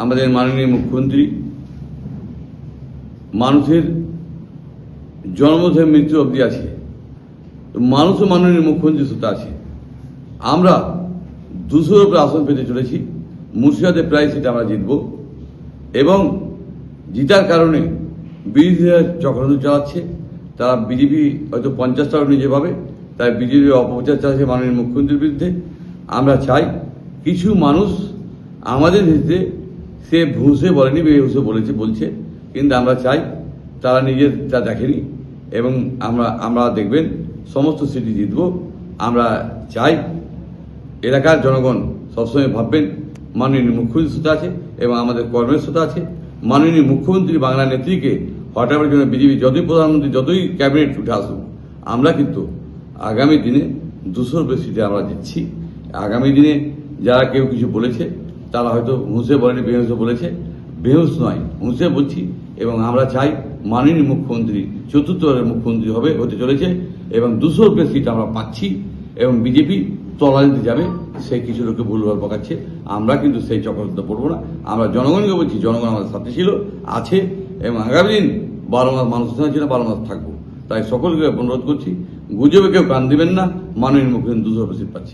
আমাদের মাননীয় মুখ্যমন্ত্রী মানুষের জন্ম থেকে মৃত্যু অবধি আছে, মানুষও মাননীয় মুখ্যমন্ত্রীর সাথে আছে। আমরা 200-এর উপরে আসন পেতে চলেছি, মুর্শিদাবাদে প্রায় সিট আমরা জিতব এবং জিতার কারণে বিরোধীরা চক্রান্ত চালাচ্ছে। তারা বিজেপি হয়তো 50টাও নিজে পাবে, তাই বিজেপি অপপ্রচার চালাচ্ছে মাননীয় মুখ্যমন্ত্রীর বিরুদ্ধে। আমরা চাই কিছু মানুষ আমাদের ভিত্তিতে সে ভুসে বলেনি, বেহুসে বলছে, কিন্তু আমরা চাই তারা নিজেরটা দেখেনি এবং আমরা দেখবেন সমস্ত সিটি জিতব। আমরা চাই এলাকার জনগণ সবসময় ভাববেন মাননীয় মুখ্যমন্ত্রীর সাথে আছে এবং আমাদের কর্মের সাথে আছে। মাননীয় মুখ্যমন্ত্রী বাংলা নেত্রীকে হটাবার জন্য বিজেপি যতই প্রধানমন্ত্রী, যতই ক্যাবিনেট উঠে আসুক, আমরা কিন্তু আগামী দিনে 200-র বেশি সিটে আমরা জিতছি। আগামী দিনে যারা কেউ কিছু বলেছে তারা হয়তো হুঁসে বলেনি, বেহুসে বলেছে, বেহুস নয়, হুঁসে বলছি। এবং আমরা চাই মাননীয় মুখ্যমন্ত্রী চতুর্থবারের মুখ্যমন্ত্রী হতে চলেছে এবং 200-র বেশি সিট আমরা পাচ্ছি এবং বিজেপি তলানিতে যাবে। সেই কিছু লোককে ভুলভাল পাকাচ্ছে, আমরা কিন্তু সেই চক্রান্তে পড়বো না। আমরা জনগণকে বলছি, জনগণ আমাদের সাথে ছিল, আছে এবং আগামী দিন 12 মাস মানুষের সঙ্গে ছিল, 12 মাস থাকবো। তাই সকলকে অনুরোধ করছি, গুজবে কেউ কান দিবেন না, মাননীয় মুখ্যমন্ত্রী 200 সিট পাচ্ছি।